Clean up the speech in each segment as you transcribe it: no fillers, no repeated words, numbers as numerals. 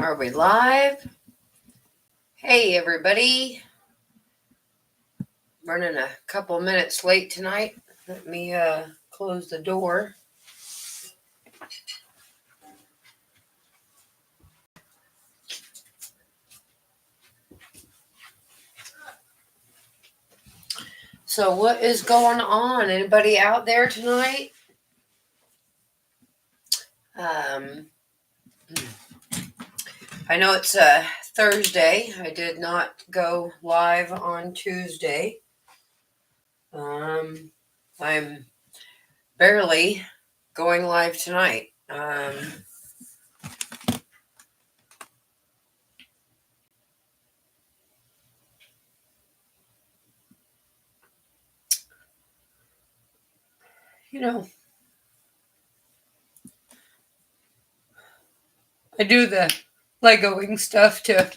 Are we live? Hey, everybody. Running a couple minutes late tonight. Let me close the door. So what is going on? Anybody out there tonight? I know it's Thursday. I did not go live on Tuesday. I'm barely going live tonight. I do the Legoing stuff to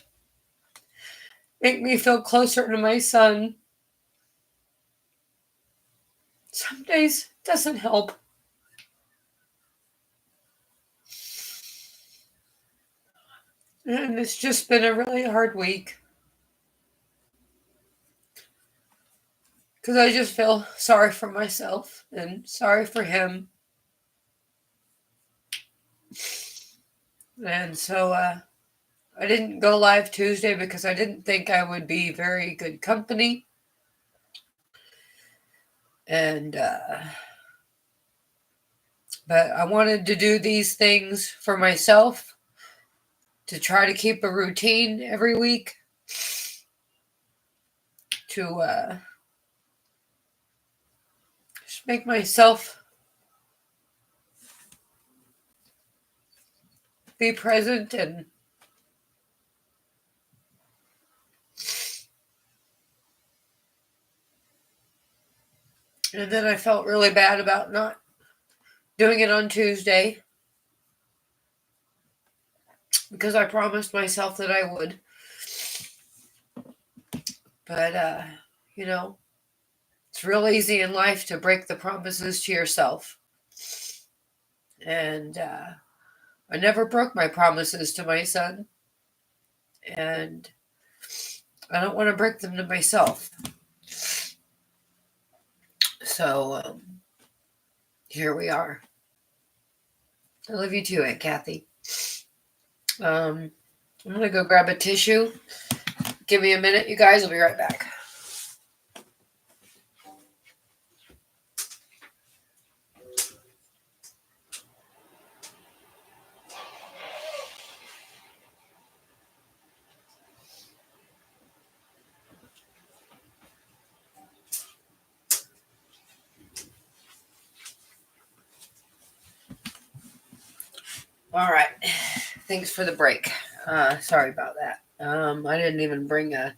make me feel closer to my son. Some days it doesn't help. And it's just been a really hard week. Because I just feel sorry for myself and sorry for him. And so I didn't go live Tuesday because I didn't think I would be very good company. And but I wanted to do these things for myself to try to keep a routine every week to just make myself be present and then I felt really bad about not doing it on Tuesday because I promised myself that I would. But, it's real easy in life to break the promises to yourself. And I never broke my promises to my son. And I don't want to break them to myself. So here we are. I love you too, Aunt Kathy. I'm going to go grab a tissue. Give me a minute, you guys. I'll be right back. All right. Thanks for the break. Sorry about that. I didn't even bring I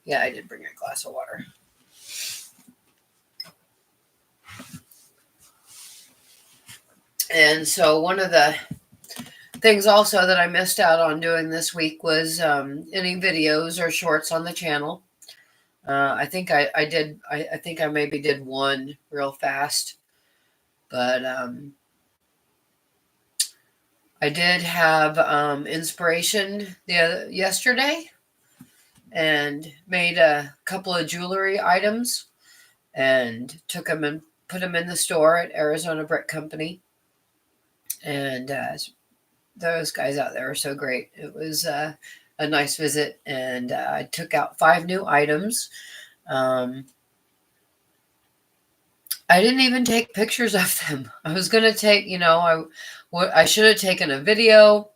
did bring a glass of water. And so one of the things also that I missed out on doing this week was any videos or shorts on the channel. I think I did. I think I maybe did one real fast, but I did have inspiration yesterday and made a couple of jewelry items and took them and put them in the store at Arizona Brick Company. And those guys out there are so great. It was a nice visit, and I took out 5 new items. I didn't even take pictures of them. I was going to take, I should have taken a video,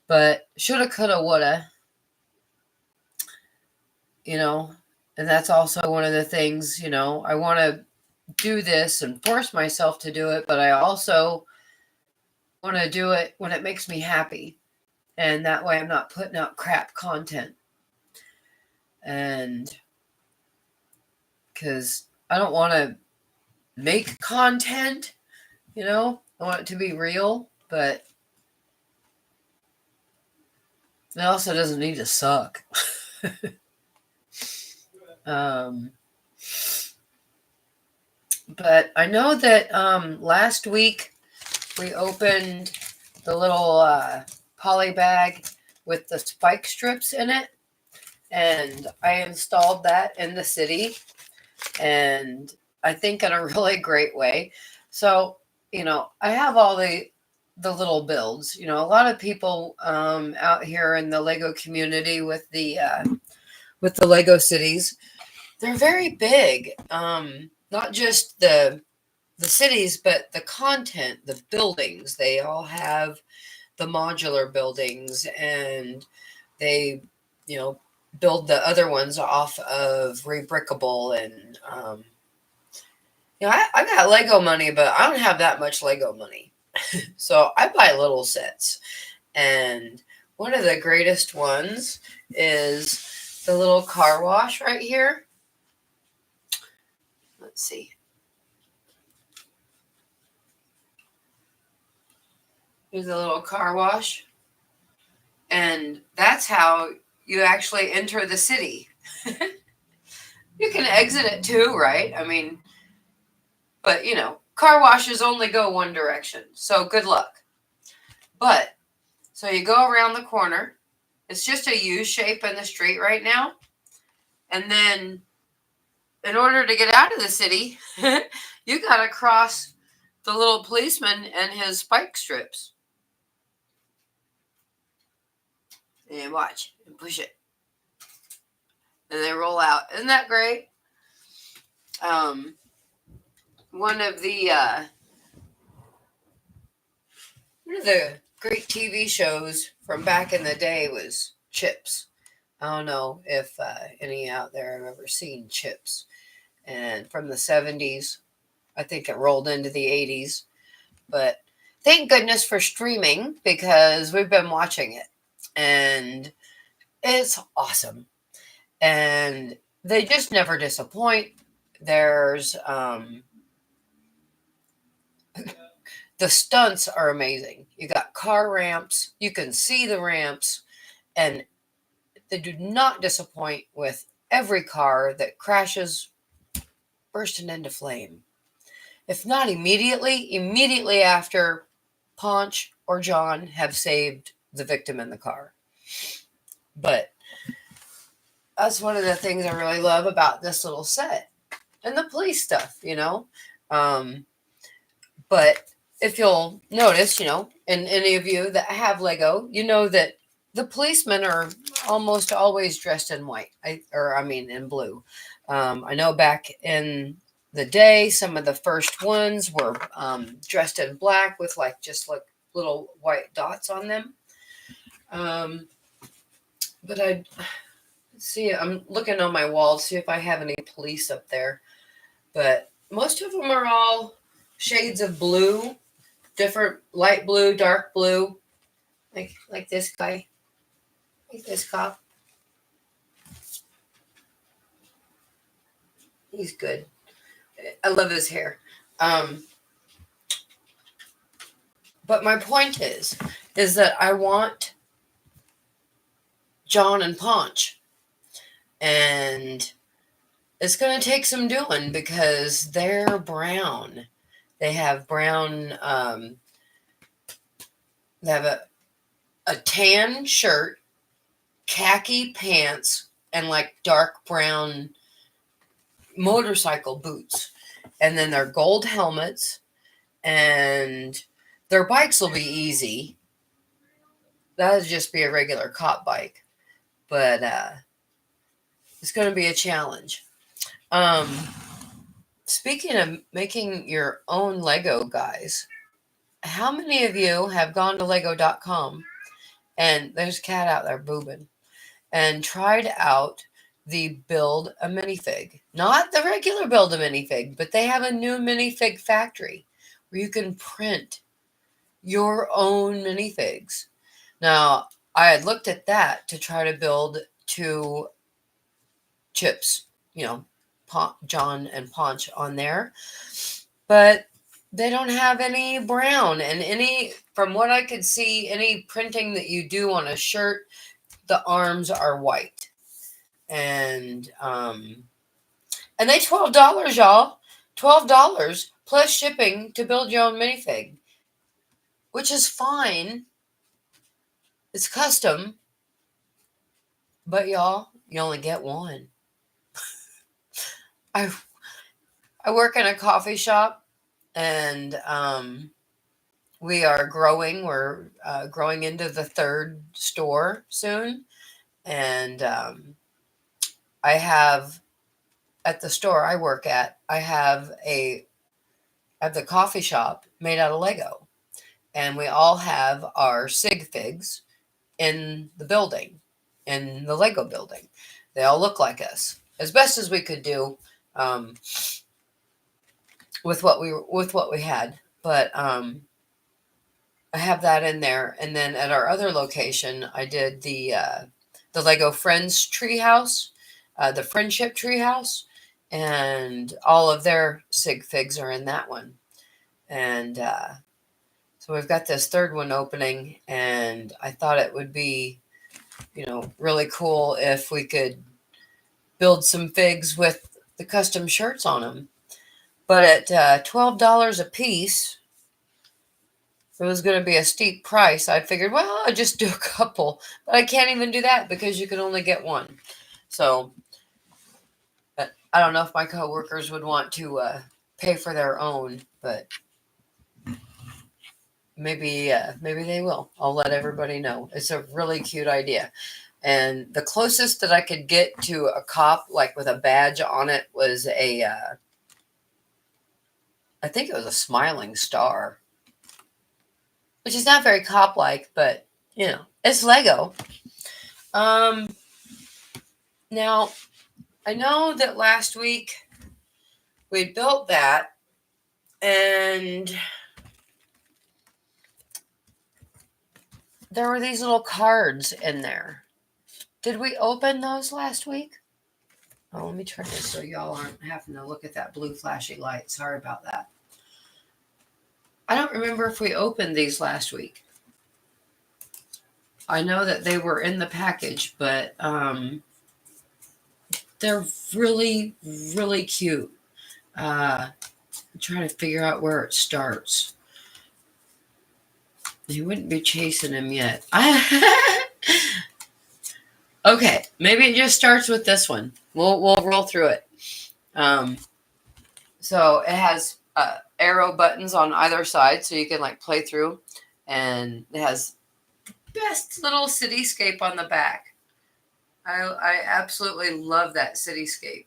but shoulda, coulda, woulda, and that's also one of the things, I want to do this and force myself to do it, but I also want to do it when it makes me happy. And that way I'm not putting out crap content. And because I don't want to make content, I want it to be real, but it also doesn't need to suck. But I know that last week we opened the little poly bag with the spike strips in it. And I installed that in the city, and I think in a really great way. So, I have all the little builds. A lot of people out here in the Lego community with the Lego cities, they're very big. Not just the cities, but the content, the buildings. They all have the modular buildings, and they, you know, build the other ones off of Rebrickable. And I got Lego money, but I don't have that much Lego money, so I buy little sets. And one of the greatest ones is the little car wash right here. Let's see. Here's a little car wash. And that's how you actually enter the city. You can exit it too, right? I mean, but car washes only go one direction. So good luck. But so you go around the corner. It's just a U shape in the street right now. And then in order to get out of the city, you got to cross the little policeman and his spike strips. And watch and push it. And they roll out. Isn't that great? One of the great TV shows from back in the day was Chips. I don't know if any out there have ever seen Chips. And from the 70s, I think it rolled into the 80s. But thank goodness for streaming, because we've been watching it. And it's awesome. And they just never disappoint. There's the stunts are amazing. You got car ramps, you can see the ramps, and they do not disappoint with every car that crashes bursting into flame. If not immediately after Ponch or John have saved the victim in the car. But that's one of the things I really love about this little set. And the police stuff, But if you'll notice, and any of you that have Lego, you know that the policemen are almost always dressed in white, in blue. I know back in the day, some of the first ones were dressed in black with just little white dots on them. But I'm looking on my wall to see if I have any police up there. But most of them are all shades of blue, different light blue, dark blue, like this guy, like this cop. He's good. I love his hair. But my point is that I want John and Ponch, and it's going to take some doing because they're brown. They have brown. They have a tan shirt, khaki pants, and dark brown motorcycle boots. And then their gold helmets, and their bikes will be easy. That'll just be a regular cop bike. But it's going to be a challenge. Speaking of making your own Lego, guys, how many of you have gone to Lego.com, and there's a cat out there boobing, and tried out the Build a Minifig? Not the regular Build a Minifig, but they have a new minifig factory where you can print your own minifigs. Now, I had looked at that to try to build 2 Chips, John and Ponch on there, but they don't have any brown, and from what I could see, any printing that you do on a shirt, the arms are white. And they $12, y'all. $12 plus shipping to build your own minifig, which is fine. It's custom, But y'all, you only get one. I I work in a coffee shop, and we are growing. We're growing into the third store soon, and I have at the store I work at. I have the coffee shop made out of Lego, and we all have our sig figs in the building, in the Lego building. They all look like us, as best as we could do. Um, with what we had. But I have that in there, and then at our other location, I did the Lego Friends Treehouse, the Friendship Treehouse, and all of their sig figs are in that one. And so we've got this third one opening, and I thought it would be, really cool if we could build some figs with the custom shirts on them. But at $12 a piece, it was going to be a steep price. I figured, well, I'll just do a couple. But I can't even do that because you can only get one. So I don't know if my coworkers would want to pay for their own, but maybe they will. I'll let everybody know. It's a really cute idea. And the closest that I could get to a cop, like with a badge on it, was I think it was a smiling star, which is not very cop-like, but it's Lego. Now I know that last week we built that, and there were these little cards in there. Did we open those last week? Oh, let me turn this so y'all aren't having to look at that blue flashy light. Sorry about that. I don't remember if we opened these last week. I know that they were in the package, but they're really, really cute. I'm trying to figure out where it starts. He wouldn't be chasing him yet. Okay, maybe it just starts with this one. We'll roll through it. So it has arrow buttons on either side, so you can play through, and it has best little cityscape on the back. I absolutely love that cityscape.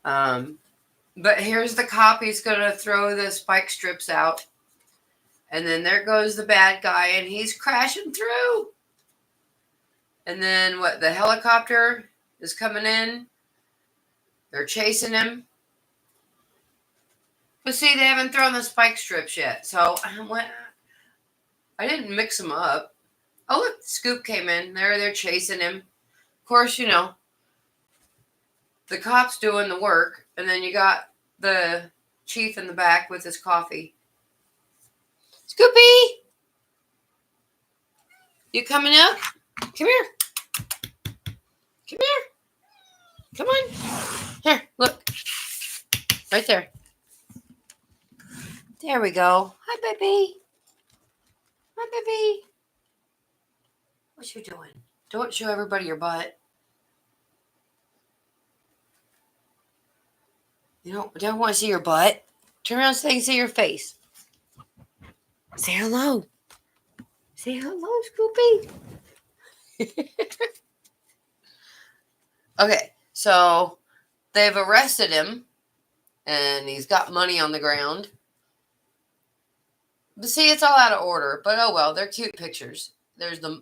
But here's the cop. He's going to throw the spike strips out. And then there goes the bad guy, and he's crashing through. And then the helicopter is coming in. They're chasing him. But see, they haven't thrown the spike strips yet. So I didn't mix them up. Oh, look, Scoop came in. They're chasing him. Of course, the cop's doing the work. And then you got the chief in the back with his coffee. Scoopy! You coming up? Come here. Come here. Come on. Here, look. Right there. There we go. Hi, baby. Hi, baby. What you doing? Don't show everybody your butt. You don't want to see your butt. Turn around so they can see your face. Say hello. Say hello, Scoopy. Okay, so they've arrested him, and he's got money on the ground. But see, it's all out of order. But oh well, they're cute pictures.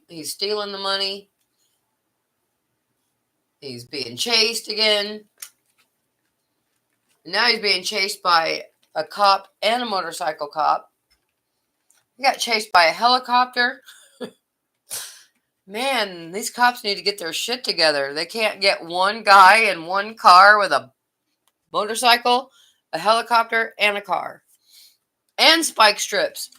He's stealing the money. He's being chased again. And now he's being chased by a cop and a motorcycle cop. He got chased by a helicopter. Man, these cops need to get their shit together. They can't get one guy in one car with a motorcycle, a helicopter, and a car. And spike strips.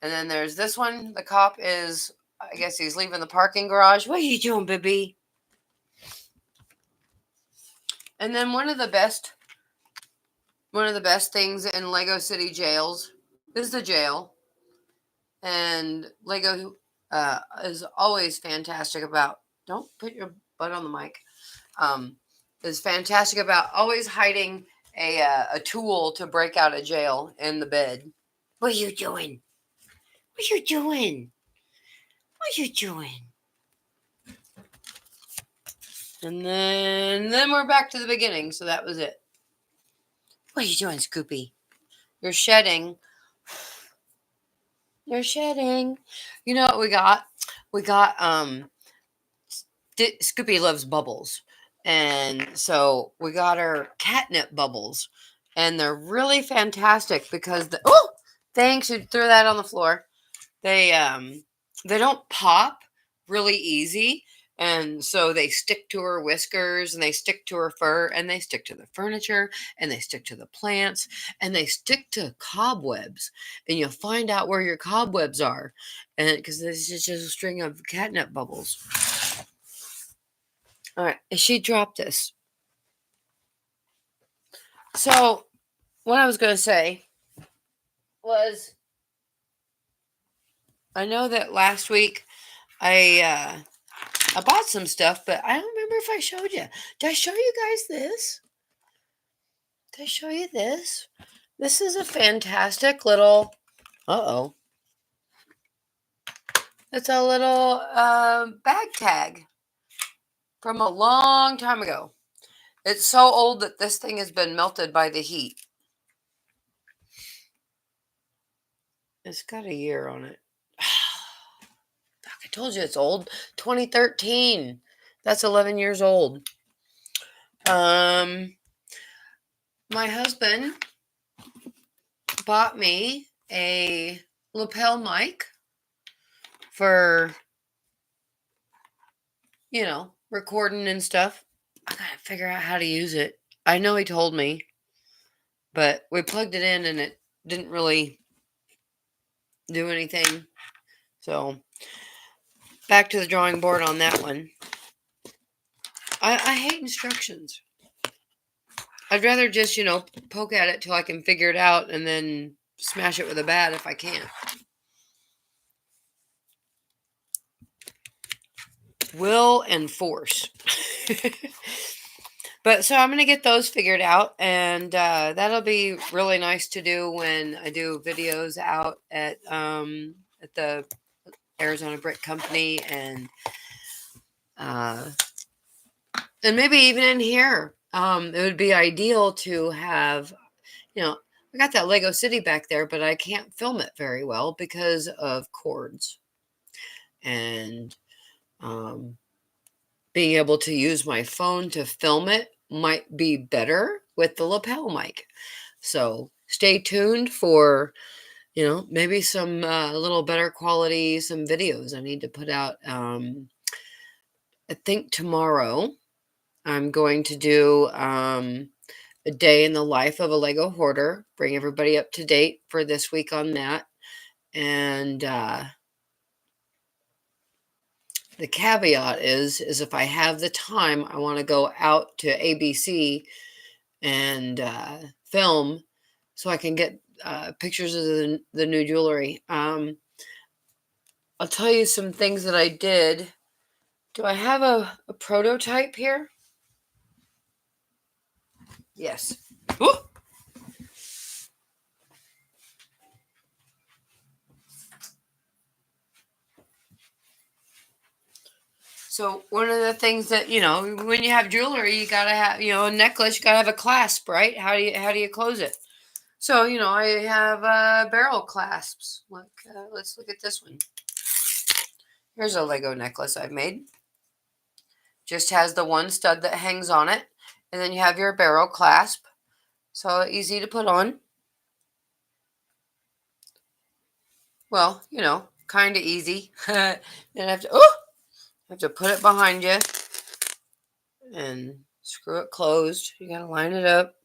And then there's this one. The cop is, I guess he's leaving the parking garage. What are you doing, baby? And then one of the best things in Lego City jails is the jail. And Lego is always fantastic about. Don't put your butt on the mic. Is fantastic about always hiding a tool to break out of jail in the bed. What are you doing? What are you doing? What are you doing? And then we're back to the beginning. So that was it. What are you doing, Scoopy? You're shedding. You're shedding. You know what we got? We got Scoopy loves bubbles. And so we got her catnip bubbles. And they're really fantastic because thanks, you threw that on the floor. They don't pop really easy. And so they stick to her whiskers and they stick to her fur and they stick to the furniture and they stick to the plants and they stick to cobwebs. And you'll find out where your cobwebs are. And because this is just a string of catnip bubbles. All right, she dropped this. So what I was going to say was, I know that last week I bought some stuff, but I don't remember if I showed you. Did I show you guys this? Did I show you this? This is a fantastic little, it's a little bag tag from a long time ago. It's so old that this thing has been melted by the heat. It's got a year on it. I told you it's old. 2013. That's 11 years old. My husband bought me a lapel mic for, recording and stuff. I gotta figure out how to use it. I know he told me, but we plugged it in and it didn't really do anything. So back to the drawing board on that one. I hate instructions. I'd rather just, poke at it till I can figure it out and then smash it with a bat if I can. Will and force. But so I'm going to get those figured out, and that'll be really nice to do when I do videos out at the Arizona Brick Company and maybe even in here. It would be ideal to have, I got that Lego City back there, but I can't film it very well because of cords. And being able to use my phone to film it might be better with the lapel mic. So stay tuned for, maybe some little better quality, some videos I need to put out. I think tomorrow I'm going to do a day in the life of a Lego hoarder, bring everybody up to date for this week on that. And the caveat is if I have the time, I want to go out to ABC and film so I can get pictures of the new jewelry. I'll tell you some things that I did. Do I have a prototype here? Yes. Ooh! So one of the things that, when you have jewelry, you gotta have, a necklace, you gotta have a clasp, right? How do you close it? So, I have barrel clasps. Look, let's look at this one. Here's a Lego necklace I've made. Just has the one stud that hangs on it. And then you have your barrel clasp. So easy to put on. Well, kind of easy. Then I have to put it behind you and screw it closed. You got to line it up.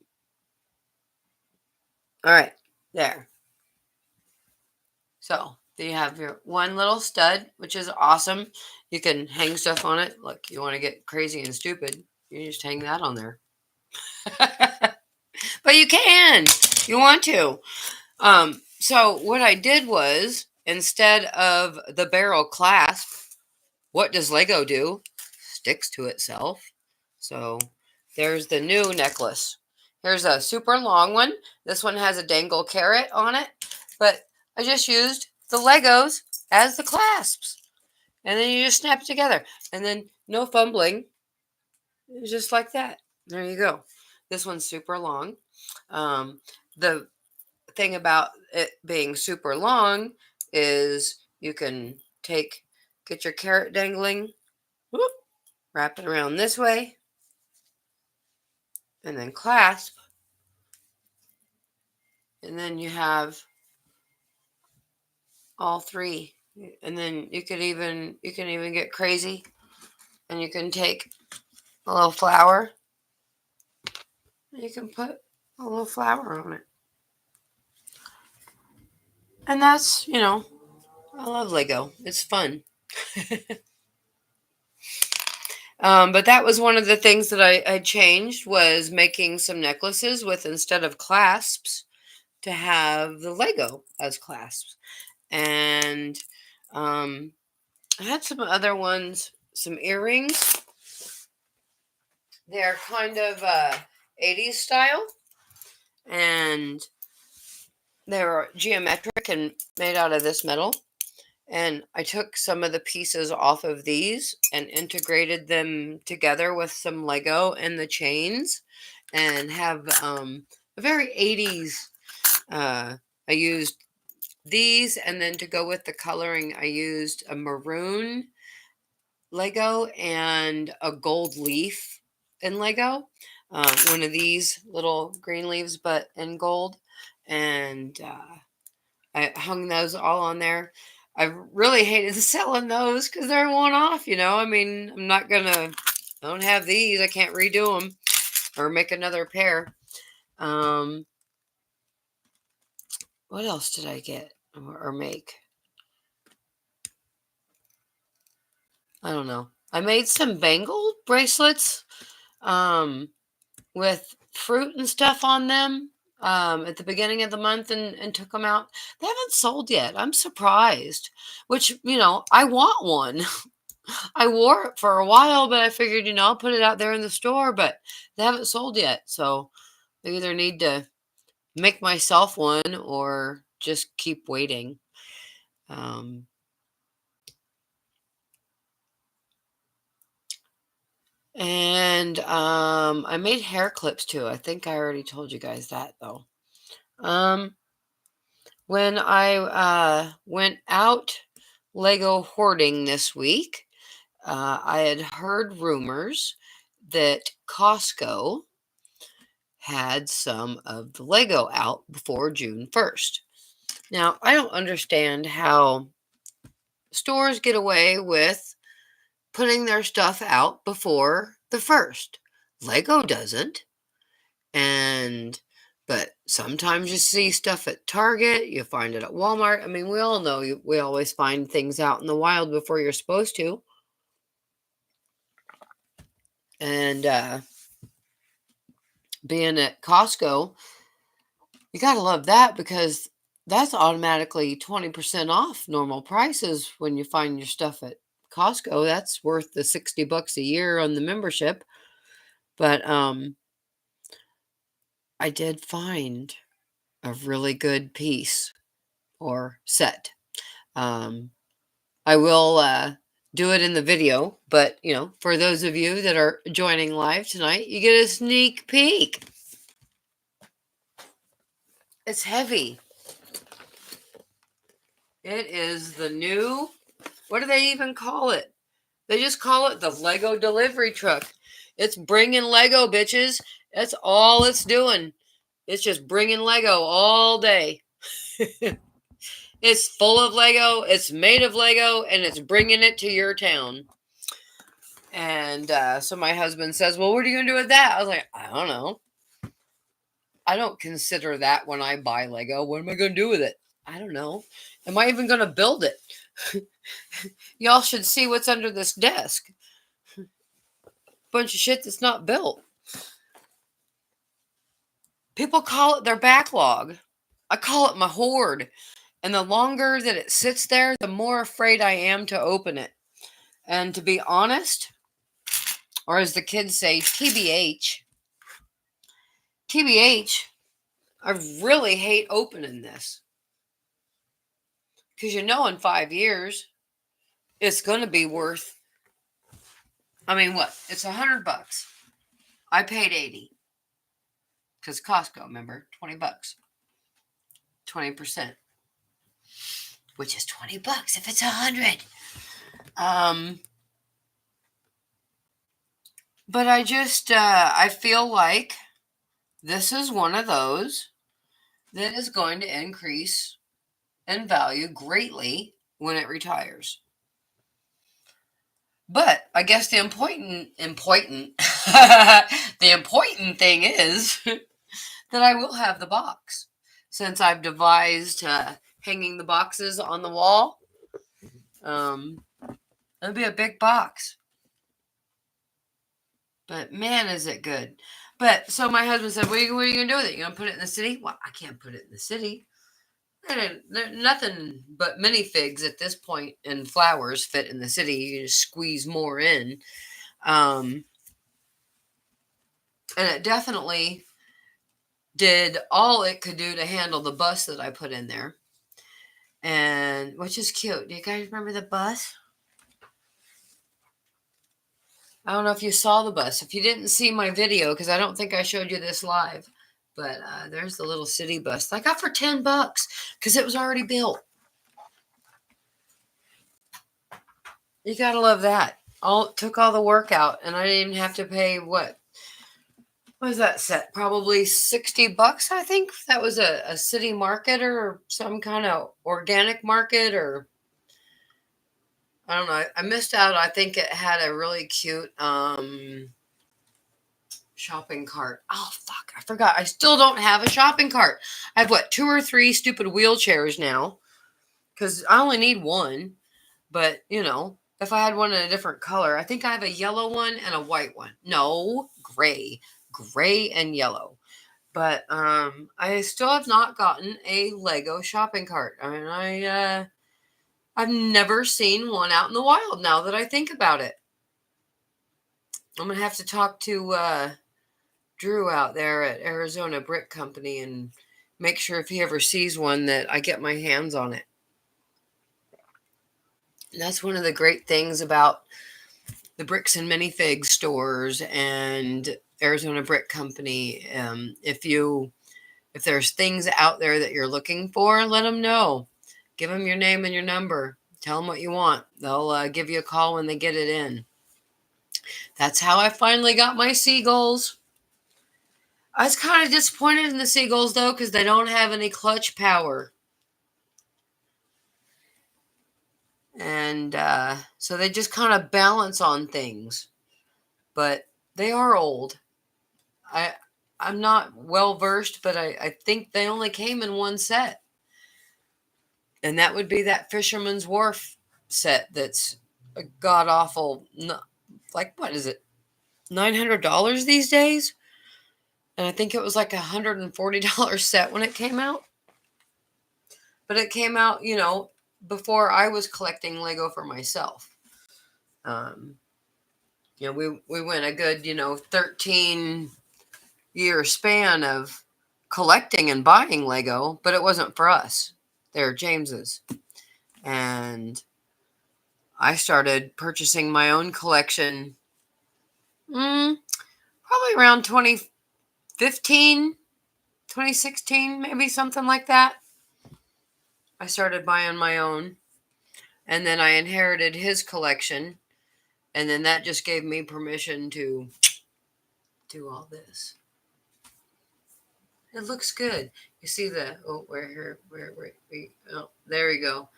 All right, there. So then you have your one little stud, which is awesome. You can hang stuff on it. Look, you want to get crazy and stupid, you just hang that on there. But you can. You want to. So what I did was instead of the barrel clasp, what does Lego do? Sticks to itself. So there's the new necklace. Here's a super long one. This one has a dangle carrot on it, but I just used the Legos as the clasps. And then you just snap it together. And then no fumbling. It's just like that. There you go. This one's super long. The thing about it being super long is you can get your carrot dangling, whoop, wrap it around this way, and then clasp. And then you have all three. And then you can even get crazy, and you can take a little flower, and you can put a little flower on it. And that's, I love Lego. It's fun. But that was one of the things that I changed, was making some necklaces with, instead of clasps, to have the Lego as clasps. And I had some other ones, some earrings. They're kind of 80s style, and they're geometric and made out of this metal. And I took some of the pieces off of these and integrated them together with some Lego and the chains, and have a very 80s. I used these, and then to go with the coloring, I used a maroon Lego and a gold leaf in Lego. One of these little green leaves, but in gold. And I hung those all on there. I really hated selling those because they're one off, I mean, I don't have these. I can't redo them or make another pair. What else did I get or make? I don't know. I made some bangle bracelets with fruit and stuff on them at the beginning of the month, and took them out. They haven't sold yet. I'm surprised, which, I want one. I wore it for a while, but I figured, I'll put it out there in the store, but they haven't sold yet. So I either need to make myself one or just keep waiting. And I made hair clips too. I think I already told you guys that, though. When I went out Lego hoarding this week, I had heard rumors that Costco had some of the Lego out before June 1st. Now, I don't understand how stores get away with putting their stuff out before the 1st. Lego doesn't. But sometimes you see stuff at Target, you find it at Walmart. I mean, we all know we always find things out in the wild before you're supposed to. And being at Costco, you got to love that, because that's automatically 20% off normal prices when you find your stuff at Costco. That's worth the $60 a year on the membership. But I did find a really good piece or set. I will do it in the video, but for those of you that are joining live tonight, you get a sneak peek. It's heavy. It is the new, what do they even call it? They just call it the Lego delivery truck. It's bringing Lego, bitches. That's all it's doing. It's just bringing Lego all day. It's full of Lego. It's made of Lego, and it's bringing it to your town. And so my husband says, well, what are you going to do with that? I was like, I don't know. I don't consider that when I buy Lego. What am I going to do with it? I don't know. Am I even going to build it? Y'all should see what's under this desk. Bunch of shit that's not built. People call it their backlog. I call it my hoard. And the longer that it sits there, the more afraid I am to open it. And to be honest, or as the kids say, TBH, I really hate opening this. Because in 5 years, it's going to be worth, what? It's $100. I paid 80. Because Costco, remember, $20. 20%. Which is $20 if it's 100. But I feel like this is one of those that is going to increase in value greatly when it retires. But I guess the important the important thing is that I will have the box, since I've devised hanging the boxes on the wall. It'll be a big box. But man, is it good. But so my husband said, what are you going to do with it? You going to put it in the city? Well, I can't put it in the city. Nothing but minifigs at this point and flowers fit in the city. You just squeeze more in. And it definitely did all it could do to handle the bus that I put in there. And which is cute. Do you guys remember the bus? I don't know if you saw the bus. If you didn't see my video, because I don't think I showed you this live, but there's the little city bus I got for $10 because it was already built. You gotta love that. Took all the work out, and I didn't have to pay what was that set? Probably $60, I think. That was a city market or some kind of organic market, or I don't know. I missed out. I think it had a really cute shopping cart. Oh, fuck. I forgot. I still don't have a shopping cart. I have, 2 or 3 stupid wheelchairs now, because I only need one. But, if I had one in a different color, I think I have a yellow one and a white one. No, gray and yellow. But I still have not gotten a Lego shopping cart. I mean, I've never seen one out in the wild now that I think about it. I'm going to have to talk to Drew out there at Arizona Brick Company and make sure if he ever sees one that I get my hands on it. And that's one of the great things about the Bricks and Minifigs stores and Arizona Brick Company. If there's things out there that you're looking for, let them know. Give them your name and your number. Tell them what you want. They'll give you a call when they get it in. That's how I finally got my seagulls. I was kind of disappointed in the seagulls, though, because they don't have any clutch power. And so they just kind of balance on things. But they are old. I'm not well versed, but I think they only came in one set. And that would be that Fisherman's Wharf set that's a god-awful, what is it, $900 these days? And I think it was like $140 set when it came out. But it came out, before I was collecting Lego for myself. We went a good, 13-year span of collecting and buying Lego, but it wasn't for us. They're James's. And I started purchasing my own collection probably around 2015, 2016, maybe something like that. I started buying my own. And then I inherited his collection. And then that just gave me permission to do all this. It looks good. You see there we go.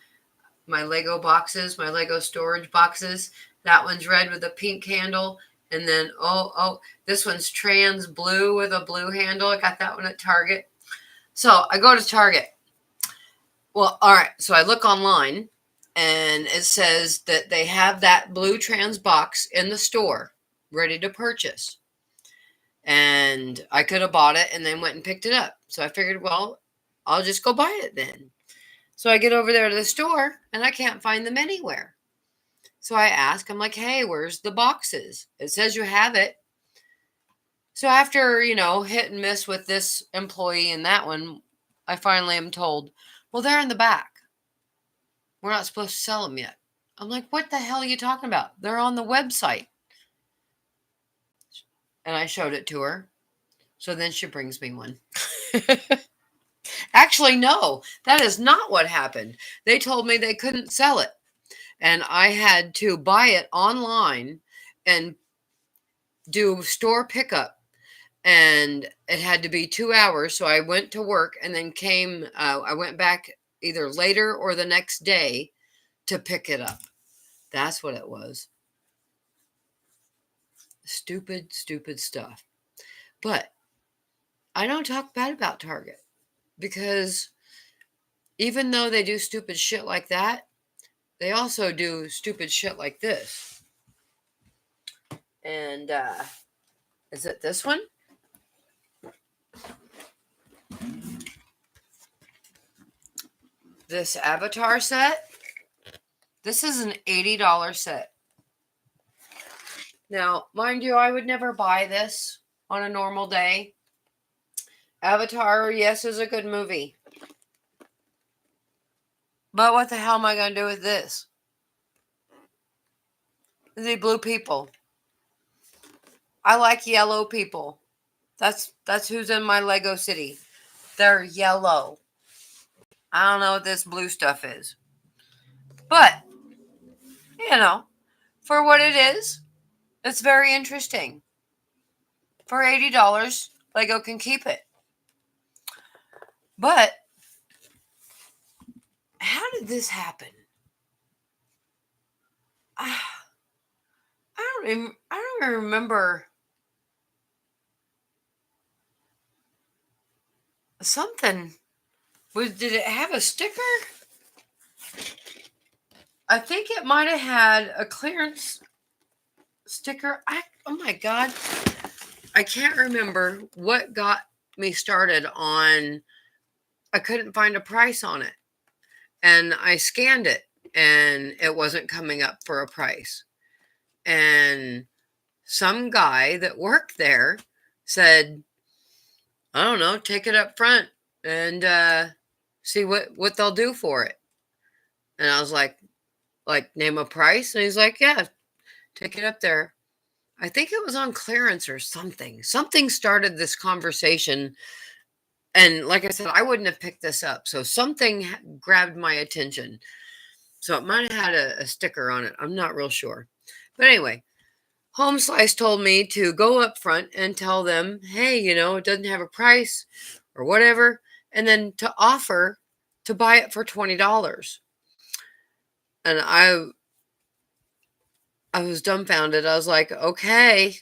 My Lego boxes, my Lego storage boxes. That one's red with a pink handle. And then, this one's trans blue with a blue handle. I got that one at Target. So I go to Target. Well, all right. So I look online, and it says that they have that blue trans box in the store ready to purchase. And I could have bought it and then went and picked it up. So I figured, well, I'll just go buy it then. So I get over there to the store and I can't find them anywhere. So I ask, I'm like, hey, where's the boxes? It says you have it. So after, hit and miss with this employee and that one, I finally am told, well, they're in the back. We're not supposed to sell them yet. I'm like, what the hell are you talking about? They're on the website. And I showed it to her. So then she brings me one. Actually, no, that is not what happened. They told me they couldn't sell it. And I had to buy it online and do store pickup. And it had to be 2 hours. So I went to work and then I went back either later or the next day to pick it up. That's what it was. Stupid, stupid stuff. But I don't talk bad about Target because even though they do stupid shit like that, they also do stupid shit like this. And is it this one? This Avatar set. This is an $80 set. Now, mind you, I would never buy this on a normal day. Avatar, yes, is a good movie. But what the hell am I going to do with this? The blue people. I like yellow people. That's who's in my Lego city. They're yellow. I don't know what this blue stuff is. But, for what it is, it's very interesting. For $80, Lego can keep it. But, how did this happen? I don't even remember. Something. Did it have a sticker? I think it might have had a clearance sticker. Oh my God. I can't remember what got me started on. I couldn't find a price on it. And I scanned it and it wasn't coming up for a price. And some guy that worked there said, I don't know, take it up front and see what they'll do for it. And I was like, name a price? And he's like, yeah, take it up there. I think it was on clearance or something. Something started this conversation. And like I said, I wouldn't have picked this up. So something grabbed my attention. So it might have had a sticker on it. I'm not real sure. But anyway, Home Slice told me to go up front and tell them, hey, it doesn't have a price or whatever. And then to offer to buy it for $20. And I was dumbfounded. I was like, okay,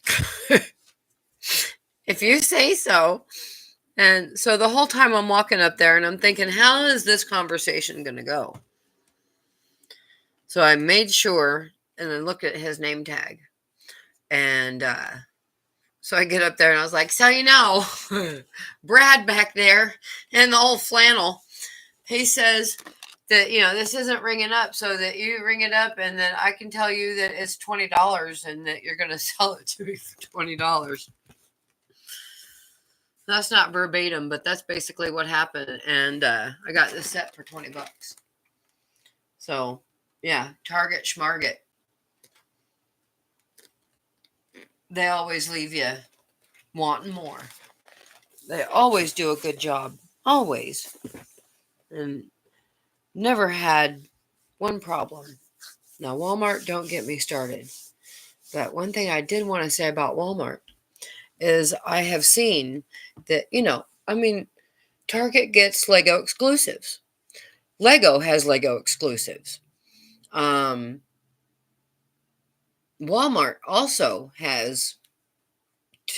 if you say so. And so the whole time I'm walking up there and I'm thinking, how is this conversation going to go? So I made sure and then looked at his name tag. And so I get up there and I was like, so Brad back there in the old flannel, he says that, this isn't ringing up, so that you ring it up and then I can tell you that it's $20 and that you're going to sell it to me for $20. That's not verbatim, but that's basically what happened. And I got this set for $20. So, yeah, Target Schmarget. They always leave you wanting more. They always do a good job. Always. And never had one problem. Now, Walmart, don't get me started. But one thing I did want to say about Walmart is I have seen that, Target gets Lego exclusives. Lego has Lego exclusives. Walmart also has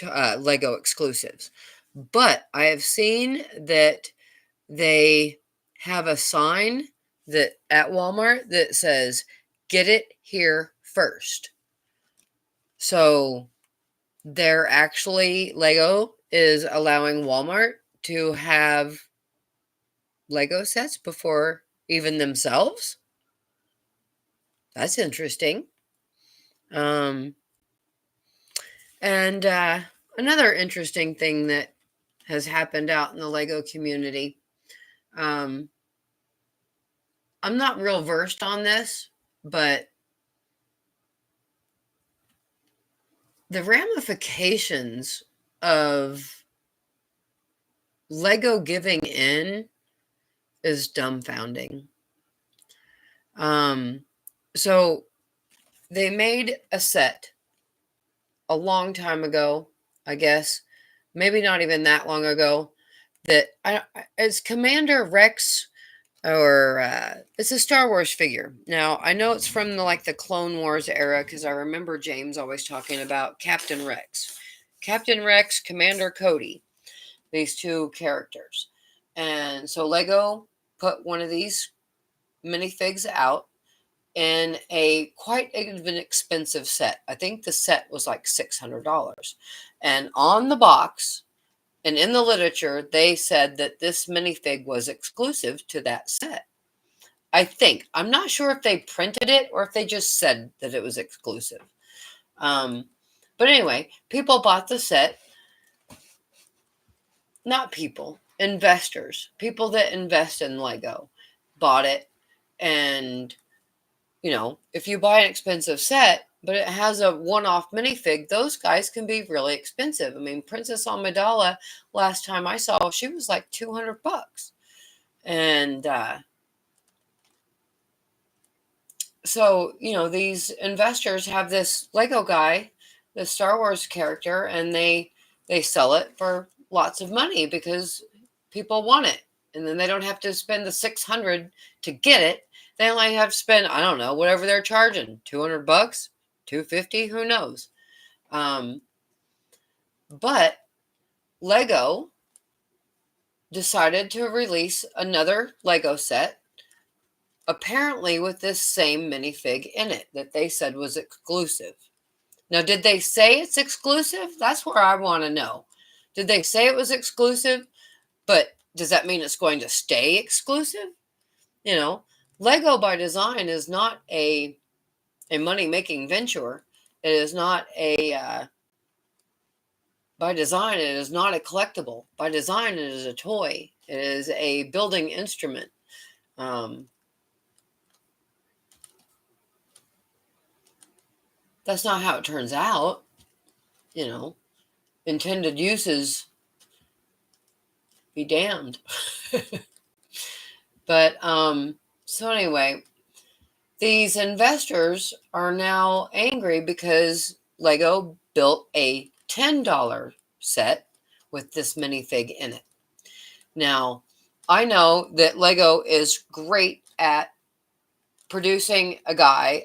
Lego exclusives. But I have seen that they have a sign that at Walmart that says, get it here first. So they're actually, Lego is allowing Walmart to have Lego sets before even themselves. That's interesting. And another interesting thing that has happened out in the Lego community. I'm not real versed on this, but the ramifications of Lego giving in is dumbfounding. So they made a set a long time ago, I guess, maybe not even that long ago, that it's Commander Rex, or it's a Star Wars figure. Now, I know it's from the Clone Wars era, because I remember James always talking about Captain Rex. Captain Rex, Commander Cody, these two characters. And so Lego put one of these minifigs out in a quite an expensive set. I think the set was like $600. And on the box and in the literature, they said that this minifig was exclusive to that set. I think. I'm not sure if they printed it or if they just said that it was exclusive. But anyway, people bought the set. Not people, investors. People that invest in Lego bought it. And if you buy an expensive set, but it has a one-off minifig, those guys can be really expensive. I mean, Princess Amidala, last time I saw, she was like $200. And so, these investors have this Lego guy, the Star Wars character, and they sell it for lots of money because people want it. And then they don't have to spend the $600 to get it. They only have to spend, I don't know, whatever they're charging, $200, $250, who knows? But Lego decided to release another Lego set, apparently with this same minifig in it that they said was exclusive. Now, did they say it's exclusive? That's where I want to know. Did they say it was exclusive? But does that mean it's going to stay exclusive? Lego by design is not a money-making venture. It is not by design, it is not a collectible. By design, it is a toy. It is a building instrument. That's not how it turns out. Intended uses be damned. But so anyway, these investors are now angry because Lego built a $10 set with this minifig in it. Now, I know that Lego is great at producing a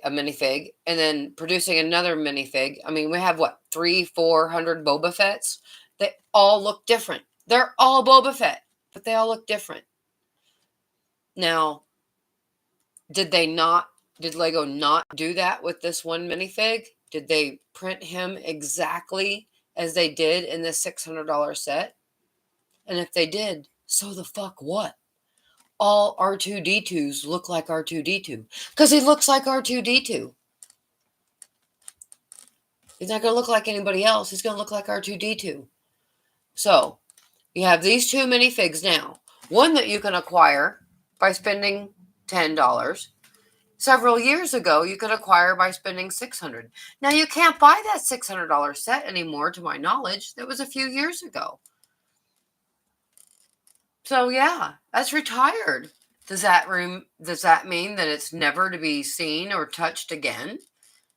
minifig, and then producing another minifig. I mean, we have 300-400 Boba Fett's. They all look different. They're all Boba Fett, but they all look different. Now, did Lego not do that with this one minifig? Did they print him exactly as they did in the $600 set? And if they did, so the fuck what? All R2-D2s look like R2-D2 because he looks like R2-D2. He's not going to look like anybody else. He's going to look like R2-D2. So you have these two minifigs now. One that you can acquire by spending $10. Several years ago, you could acquire by spending $600. Now, you can't buy that $600 set anymore, to my knowledge. That was a few years ago. So, yeah, that's retired. Does that mean that it's never to be seen or touched again?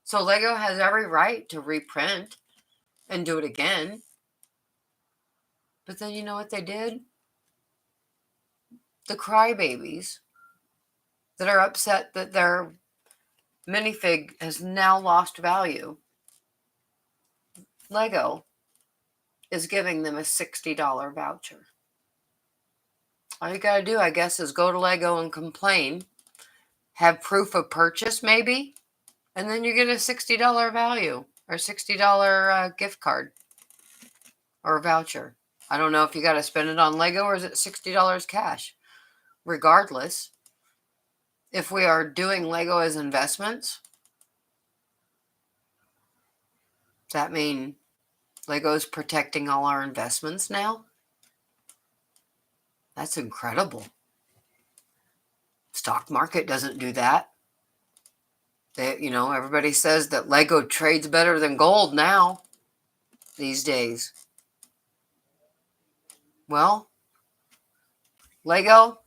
So, Lego has every right to reprint and do it again. But then you know what they did? The crybabies that are upset that their minifig has now lost value, Lego is giving them a $60 voucher. All you got to do, I guess, is go to Lego and complain, have proof of purchase maybe, and then you get a $60 value or $60 gift card or voucher. I don't know if you got to spend it on Lego or is it $60 cash. Regardless, if we are doing Lego as investments, does that mean Lego's protecting all our investments now? That's incredible. Stock market doesn't do that. Everybody says that Lego trades better than gold now these days. Well, Lego,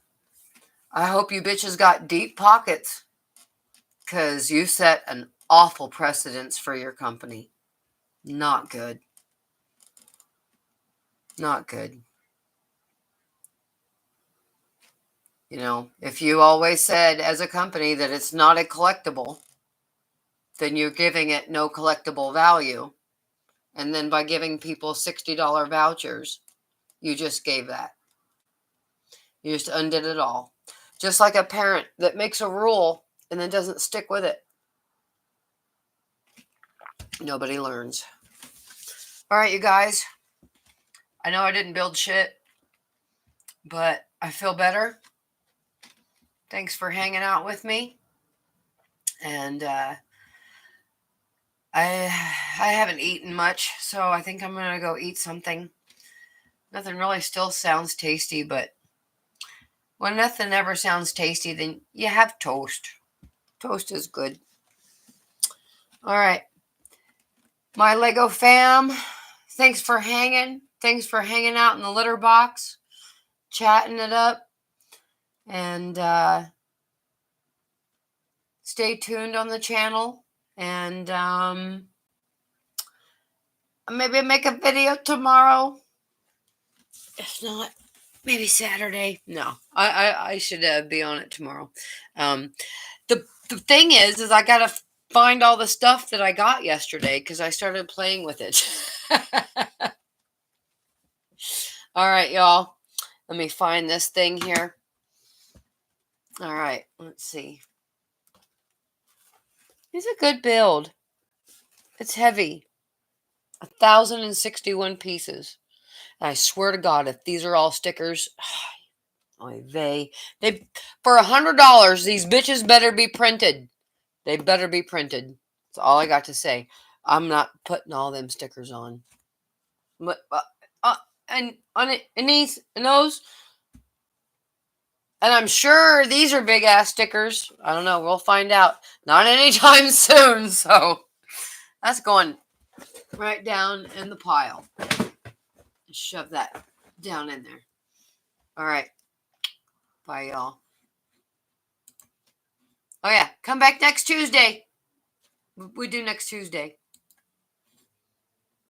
I hope you bitches got deep pockets, because you set an awful precedence for your company. Not good. Not good. If you always said as a company that it's not a collectible, then you're giving it no collectible value. And then by giving people $60 vouchers, you just gave that. You just undid it all. Just like a parent that makes a rule and then doesn't stick with it. Nobody learns. All right, you guys. I know I didn't build shit, but I feel better. Thanks for hanging out with me. And I haven't eaten much, so I think I'm going to go eat something. Nothing really still sounds tasty, but when nothing ever sounds tasty, then you have toast. Toast is good. All right. My Lego fam, thanks for hanging. Thanks for hanging out in the litter box, chatting it up. And stay tuned on the channel. And maybe make a video tomorrow. If not, maybe Saturday. No, I should be on it tomorrow. The thing is I gotta find all the stuff that I got yesterday because I started playing with it. All right, y'all. Let me find this thing here. All right, let's see. It's a good build. It's heavy. 1,061 pieces. And I swear to God, if these are all stickers, they for $100, these bitches better be printed. They better be printed. That's all I got to say. I'm not putting all them stickers on. But and on it, and these and those, and I'm sure these are big ass stickers. I don't know. We'll find out. Not anytime soon. So that's going right down in the pile. Shove that down in there. All right. Bye, y'all. Oh, yeah. Come back next Tuesday. We do next Tuesday.